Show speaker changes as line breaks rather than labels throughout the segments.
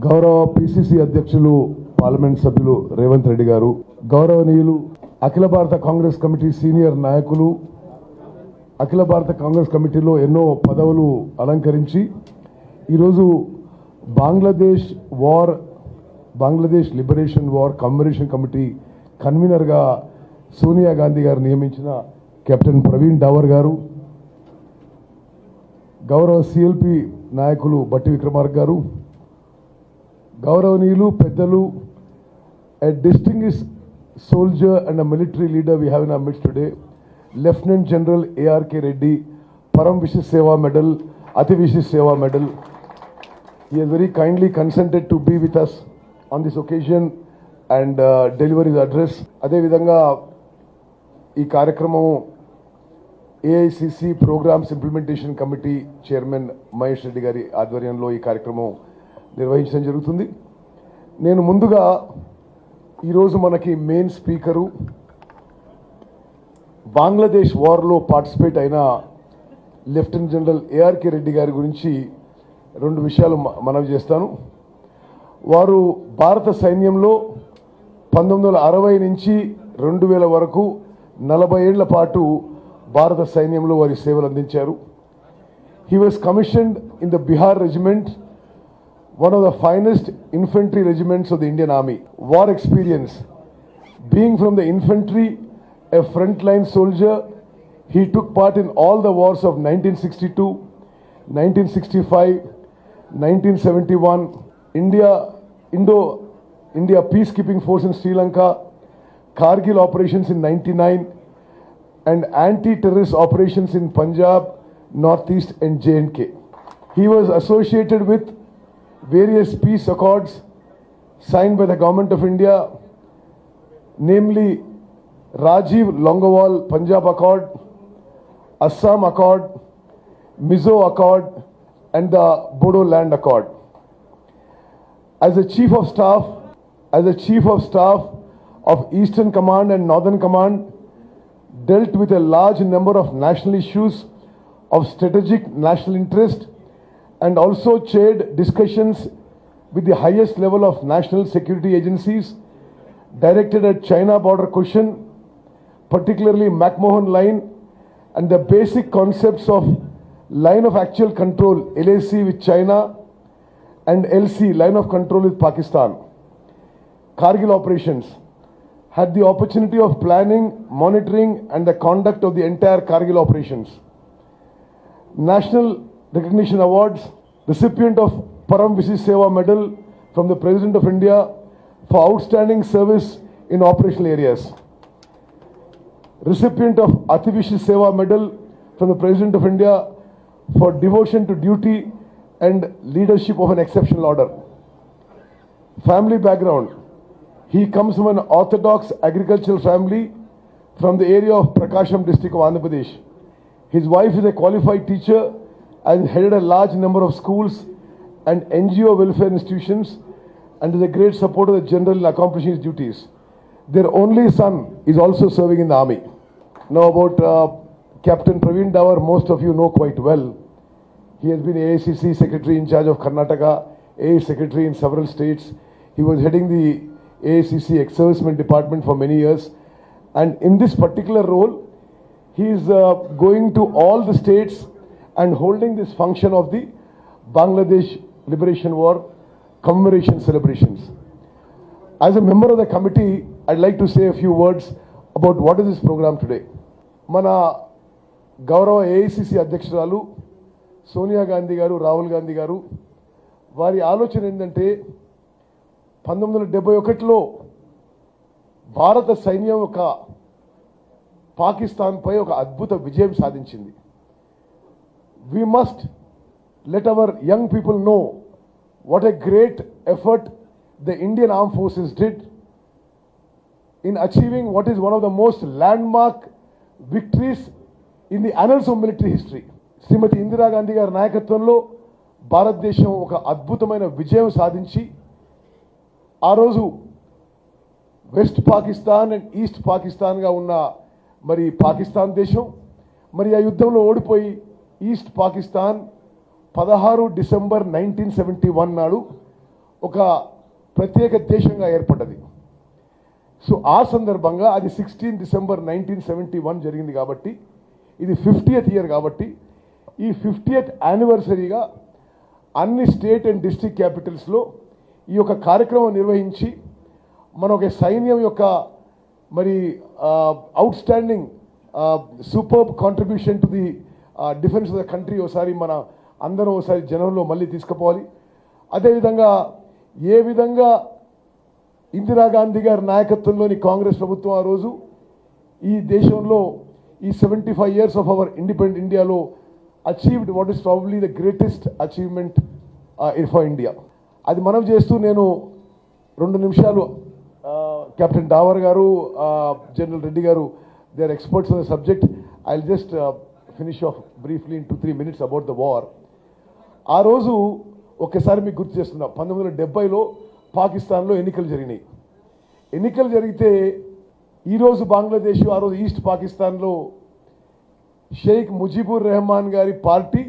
గౌరవ పిసిసి అధ్యక్షులు పార్లమెంట్ సభ్యులు రేవంత్ రెడ్డి గారు, గౌరవనీయులు అఖిల భారత కాంగ్రెస్ కమిటీ సీనియర్ నాయకులు, అఖిల భారత కాంగ్రెస్ కమిటీలో ఎన్నో పదవులు అలంకరించి ఈరోజు బంగ్లాదేశ్ లిబరేషన్ వార్ కమ్మెమరేషన్ కమిటీ కన్వీనర్గా సోనియా గాంధీ గారు నియమించిన కెప్టెన్ ప్రవీణ్ డావర్ గారు, గౌరవ సిఎల్పి నాయకులు బట్టి విక్రమార్క గారు, గౌరవనీయులు పెద్దలు, a distinguished soldier and a military leader we have in our midst today, Lieutenant General A.R.K. Reddy, Param Vishish Seva Medal, Ati Vishish Seva Medal. He has very kindly consented to be with us on this occasion and deliver his address. Ade vidhanga ee కార్యక్రమం AICC programmes implementation committee chairman Mahesh Reddy గారి ఆధ్వర్యంలో ఈ కార్యక్రమం నిర్వహించడం జరుగుతుంది. నేను ముందుగా ఈరోజు మనకి మెయిన్ స్పీకరు బంగ్లాదేశ్ వార్లో పార్టిసిపేట్ అయిన లెఫ్టినెంట్ జనరల్ ఏఆర్కే రెడ్డి గారి గురించి రెండు విషయాలు మనవి చేస్తాను. వారు భారత సైన్యంలో 1960 నుంచి 2000 వరకు 40 ఏళ్ల పాటు భారత సైన్యంలో వారి సేవలు అందించారు. He was commissioned in the Bihar Regiment, one of the finest infantry regiments of the Indian Army. War experience. Being from the infantry, a frontline soldier, he took part in all the wars of 1962, 1965, 1971, India peacekeeping force in Sri Lanka, Kargil operations in 99, and anti-terrorist operations in Punjab, Northeast and J&K. He was associated with various peace accords signed by the Government of India, namely Rajiv Longowal Punjab Accord, Assam Accord, Mizo Accord and the Bodo Land Accord. As a Chief of Staff of Eastern Command and Northern Command, dealt with a large number of national issues of strategic national interest and also chaired discussions with the highest level of national security agencies directed at China border question, particularly McMahon Line and the basic concepts of line of actual control LAC with China and LC line of control with Pakistan. Kargil operations. Had the opportunity of planning, monitoring and the conduct of the entire Kargil operations. National recognition awards, recipient of Param Vishish Seva Medal from the President of India for outstanding service in operational areas. Recipient of Ati Vishish Seva Medal from the President of India for devotion to duty and leadership of an exceptional order. Family background. He comes from an orthodox agricultural family from the area of Prakasham district of Andhra Pradesh. His wife is a qualified teacher and headed a large number of schools and NGO welfare institutions and is a great supporter of the general in accomplishing his duties. Their only son is also serving in the army. Now about Captain Praveen డావర్, most of you know quite well. He has been AICC Secretary in charge of Karnataka, AA Secretary in several states. He was heading the AICC ex-servicemen department for many years, and in this particular role he is going to all the states and holding this function of the Bangladesh Liberation War commemoration celebrations. As a member of the committee, I'd like to say a few words about what is this program today. Mana Gaurava AICC అధ్యక్షురాలు సోనియా గాంధీ గారు, రాహుల్ గాంధీ గారు వారి ఆలోచన ఏంటంటే 1971లో భారత సైన్యం పాకిస్తాన్పై ఒక అద్భుత విజయం సాధించింది. We must let our young people know what a great effort the Indian Armed Forces did in achieving what is one of the most landmark victories in the annals of military history. శ్రీమతి ఇందిరా గాంధీ గారి నాయకత్వంలో భారతదేశం ఒక అద్భుతమైన విజయం సాధించి ఆ రోజు west Pakistan and east పాకిస్తాన్గా ఉన్న మరి పాకిస్తాన్ దేశం మరి ఆ యుద్ధంలో ఓడిపోయి ఈస్ట్ పాకిస్తాన్ 16 డిసెంబర్ 1971 నాడు ఒక ప్రత్యేక దేశంగా ఏర్పడ్డది. సో ఆ సందర్భంగా అది 16 డిసెంబర్ 1971 జరిగింది కాబట్టి ఇది 50th ఇయర్ కాబట్టి ఈ 50th యానివర్సరీగా అన్ని స్టేట్ అండ్ డిస్ట్రిక్ట్ క్యాపిటల్స్లో ఈ యొక్క కార్యక్రమం నిర్వహించి మన ఒక సైన్యం యొక్క మరి out standing super contribution to the defence of the country ఒకసారి మన అందరం ఒకసారి జనంలో మళ్ళీ తీసుకుపోవాలి. అదేవిధంగా ఏ విధంగా ఇందిరాగాంధీ గారి నాయకత్వంలోని కాంగ్రెస్ ప్రభుత్వం ఆ రోజు ఈ దేశంలో ఈ 75 years of our independent ఇండియాలో achieved what is probably the greatest achievement for India. అది మనం చేస్తూ నేను 2 నిమిషాలు కెప్టెన్ డావర్ గారు జనరల్ రెడ్డి గారు they are experts on the subject. I will just finish off briefly in 2-3 minutes about the war. ఆ రోజు ఒక్కసారి మీకు గుర్తు చేస్తున్నా, 1970లో పాకిస్తాన్లో ఎన్నికలు జరిగినాయి. ఎన్నికలు జరిగితే ఈరోజు బంగ్లాదేశ్, ఆ రోజు ఈస్ట్ పాకిస్తాన్లో షేక్ ముజీబుర్ రెహమాన్ గారి పార్టీ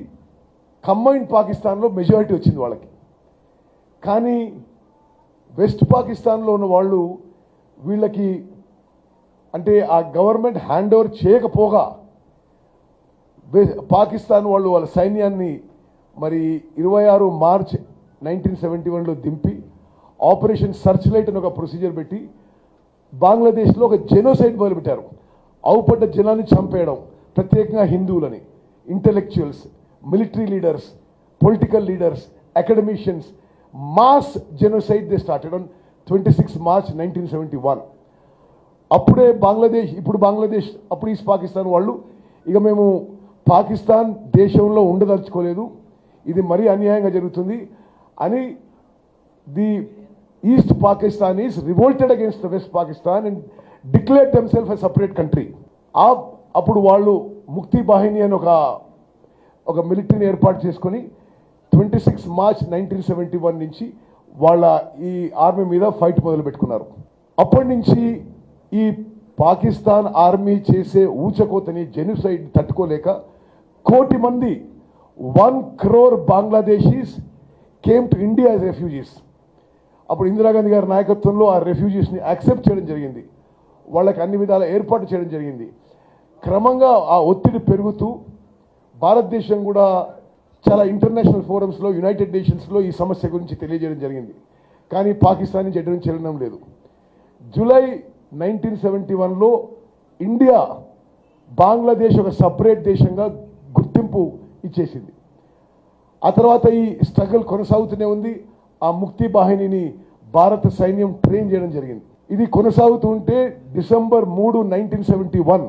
కంబైన్డ్ పాకిస్తాన్లో మెజారిటీ వచ్చింది వాళ్ళకి. కానీ వెస్ట్ పాకిస్తాన్లో ఉన్న వాళ్ళు వీళ్ళకి అంటే ఆ గవర్నమెంట్ హ్యాండ్ ఓవర్ చేయకపోగా పాకిస్తాన్ వాళ్ళు వాళ్ళ సైన్యాన్ని మరి 26 మార్చ్ 1971లో దింపి ఆపరేషన్ సర్చ్ లైట్ అని ఒక ప్రొసీజర్ పెట్టి బంగ్లాదేశ్లో ఒక జెనోసైడ్ మొదలుపెట్టారు. అవుపడ్డ జనాన్ని చంపేయడం, ప్రత్యేకంగా హిందువులని, intellectuals, military leaders, political leaders, academicians, mass genocide they started on 26 March 1971. అప్పుడే బంగ్లాదేశ్, అప్పుడు ఈస్ట్ పాకిస్తాన్ వాళ్ళు ఇక మేము పాకిస్తాన్ దేశంలో ఉండదలుచుకోలేదు, ఇది మరీ అన్యాయంగా జరుగుతుంది అని the east Pakistanis revolted against the west Pakistan and declared themself a separate country. అప్పుడు వాళ్ళు ముక్తి బాహిని అని ఒక మిలిటరీని ఏర్పాటు చేసుకొని 26 మార్చ్ 1971 నుంచి వాళ్ళ ఈ ఆర్మీ మీద ఫైట్ మొదలు పెట్టుకున్నారు. అప్పటి నుంచి ఈ పాకిస్తాన్ ఆర్మీ చేసే ఊచకోతని జెనోసైడ్ తట్టుకోలేక 1 కోటి మంది 1 crore Bangladeshis came to India as refugees. అప్పుడు ఇందిరాగాంధీ గారి నాయకత్వంలో ఆ రెఫ్యూజీస్ని యాక్సెప్ట్ చేయడం జరిగింది, వాళ్ళకి అన్ని విధాల ఏర్పాటు చేయడం జరిగింది. క్రమంగా ఆ ఒత్తిడి పెరుగుతూ భారతదేశం కూడా చాలా ఇంటర్నేషనల్ ఫోరమ్స్లో, యునైటెడ్ నేషన్స్లో ఈ సమస్య గురించి తెలియజేయడం జరిగింది. కానీ పాకిస్తాన్ నుంచి ఎటువంటి చెల్లడం లేదు. జూలై 1971లో ఇండియా బంగ్లాదేశ్ ఒక సపరేట్ దేశంగా గుర్తింపు ఇచ్చేసింది. ఆ తర్వాత ఈ స్ట్రగల్ కొనసాగుతూనే ఉంది. ఆ ముక్తి బాహినిని భారత సైన్యం ట్రైన్ చేయడం జరిగింది. ఇది కొనసాగుతూ ఉంటే డిసెంబర్ 3, 1971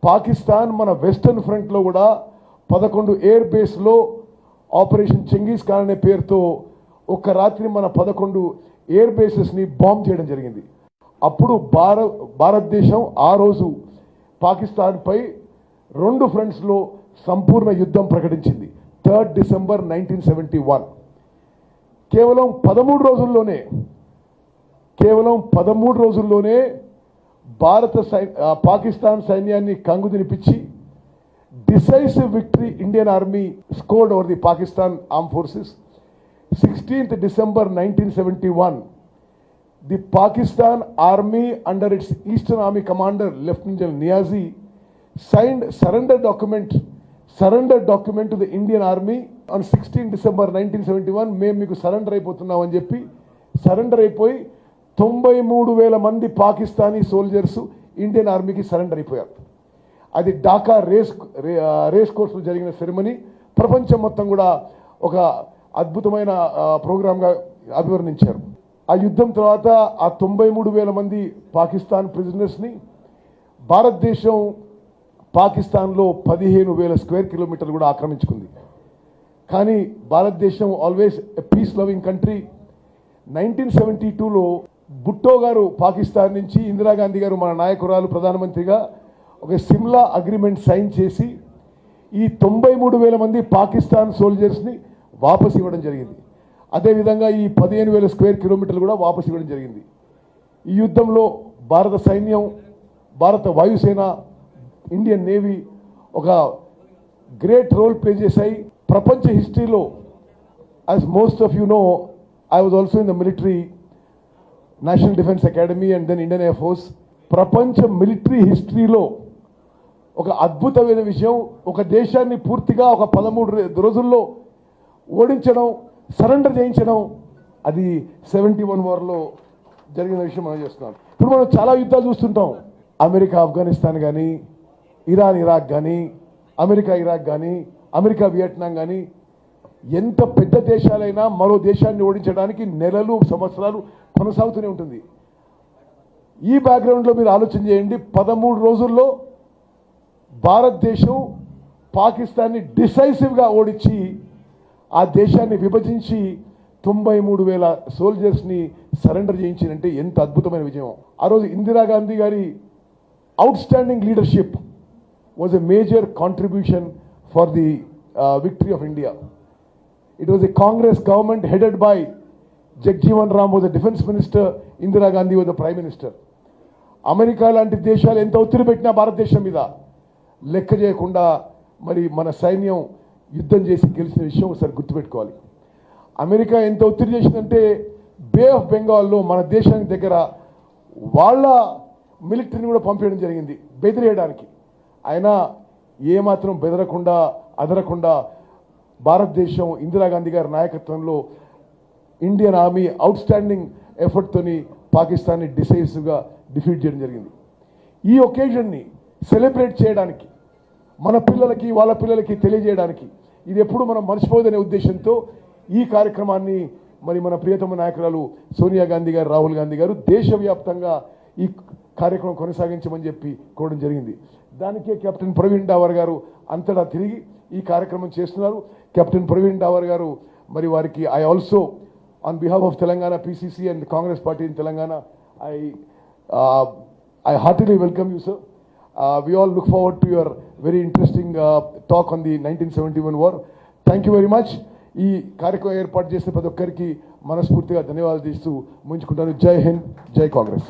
పాకిస్తాన్ మన వెస్టర్న్ ఫ్రంట్లో కూడా 11 ఎయిర్ బేస్లో ఆపరేషన్ చెంగీస్ ఖాన్ అనే పేరుతో ఒక్క రాత్రి మన 11 ఎయిర్ బేసెస్ని బాంబ్ చేయడం జరిగింది. అప్పుడు భారతదేశం ఆ రోజు పాకిస్తాన్పై 2 ఫ్రంట్స్లో సంపూర్ణ యుద్ధం ప్రకటించింది. 3 డిసెంబర్ 1971 కేవలం 13 రోజుల్లోనే పాకిస్తాన్ సైన్యాన్ని కంగు తినిపించి decisive victory Indian army scored over the Pakistan arm forces. 16th December 1971 the Pakistan Army under its Eastern Army Commander Lieutenant General Niazi signed surrender document to the Indian Army on 16 December 1971. మేము మీకు surrender అయిపోతున్నాం అని చెప్పి surrender అయిపోయి 93,000 మంది Pakistani soldiers Indian ఆర్మీకి surrender అయిపోయారు. అది ఢాకా రేస్ కోర్సులో జరిగిన సెరమనీ ప్రపంచం మొత్తం కూడా ఒక అద్భుతమైన ప్రోగ్రామ్గా అభివర్ణించారు. ఆ యుద్ధం తర్వాత ఆ 93,000 మంది పాకిస్తాన్ ప్రిజనర్స్ని భారతదేశం పాకిస్తాన్లో 15,000 స్క్వేర్ కిలోమీటర్లు కూడా ఆక్రమించుకుంది. కానీ భారతదేశం always a peace loving country. 1972లో భుట్టో గారు పాకిస్తాన్ నుంచి, ఇందిరాగాంధీ గారు మన నాయకురాలు ప్రధానమంత్రిగా ఒక సిమ్లా అగ్రిమెంట్ సైన్ చేసి ఈ 93,000 మంది పాకిస్తాన్ సోల్జర్స్ని వాపసు ఇవ్వడం జరిగింది. అదేవిధంగా ఈ 15,000 స్క్వేర్ కిలోమీటర్లు కూడా వాపసు ఇవ్వడం జరిగింది. ఈ యుద్ధంలో భారత సైన్యం, భారత వాయుసేన, ఇండియన్ నేవీ ఒక గ్రేట్ రోల్ ప్లే చేశాయి. ప్రపంచ హిస్టరీలో, as most of you know, I was also in the military, National Defense Academy and then Indian Air Force. ప్రపంచ మిలిటరీ హిస్టరీలో ఒక అద్భుతమైన విషయం, ఒక దేశాన్ని పూర్తిగా ఒక 13 రోజుల్లో ఓడించడం, సరెండర్ చేయించడం, అది 71 వార్లో జరిగిన విషయం మనం చేస్తున్నాం. ఇప్పుడు మనం చాలా యుద్ధాలు చూస్తుంటాం. అమెరికా ఆఫ్ఘనిస్తాన్ కానీ, ఇరాన్ ఇరాక్ కానీ, అమెరికా ఇరాక్ కానీ, అమెరికా వియట్నాం కానీ, ఎంత పెద్ద దేశాలైనా మరో దేశాన్ని ఓడించడానికి నెలలు సంవత్సరాలు కొనసాగుతూనే ఉంటుంది. ఈ బ్యాక్గ్రౌండ్లో మీరు ఆలోచన చేయండి, 13 రోజుల్లో భారతదేశం పాకిస్తాన్ని డిసైసివ్గా ఓడించి ఆ దేశాన్ని విభజించి 93,000 సోల్జర్స్ని సరెండర్ చేయించిందంటే ఎంత అద్భుతమైన విజయం. ఆ రోజు ఇందిరాగాంధీ గారి outstanding leadership was a major contribution for the victory of India. It was a Congress government headed by Jagjeevan Ram was the defense minister, Indira Gandhi was the prime minister. America లాంటి దేశాలు ఎంత ఒత్తిడి పెట్టినా భారతదేశం మీద లెక్క చేయకుండా మరి మన సైన్యం యుద్ధం చేసి గెలిచిన విషయం ఒకసారి గుర్తుపెట్టుకోవాలి. అమెరికా ఎంత ఒత్తిడి చేసిందంటే బే ఆఫ్ బెంగాల్లో మన దేశానికి దగ్గర వాళ్ళ మిలిటరీని కూడా పంపించడం జరిగింది బెదిరేయడానికి. అయినా ఏమాత్రం బెదరకుండా అదరకుండా భారతదేశం ఇందిరాగాంధీ గారి నాయకత్వంలో ఇండియన్ ఆర్మీ అవుట్స్టాండింగ్ ఎఫర్ట్తోని పాకిస్తాన్ని డిసైసివ్గా డిఫీట్ చేయడం జరిగింది. ఈ ఒకేజన్ని సెలబ్రేట్ చేయడానికి, మన పిల్లలకి వాళ్ళ పిల్లలకి తెలియజేయడానికి, ఇది ఎప్పుడు మనం మర్చిపోదనే ఉద్దేశంతో ఈ కార్యక్రమాన్ని మరి మన ప్రియతమ నాయకురాలు సోనియా గాంధీ గారు, రాహుల్ గాంధీ గారు దేశవ్యాప్తంగా ఈ కార్యక్రమం కొనసాగించమని చెప్పి కోరడం జరిగింది. దానికే కెప్టెన్ ప్రవీణ్ డావర్ గారు అంతటా తిరిగి ఈ కార్యక్రమం చేస్తున్నారు. కెప్టెన్ ప్రవీణ్ డావర్ గారు మరి వారికి I also on behalf of Telangana PCC and Congress party in Telangana I heartily welcome you, sir. We all look forward to your very interesting talk on the 1971 war. Thank you very much. ఈ కార్యక్రమం ఏర్పాటు చేసిన ప్రతి ఒక్కరికి మనస్ఫూర్తిగా ధన్యవాదాలు చేస్తూ ముంచుకుంటాను. జై హింద్, జై కాంగ్రెస్.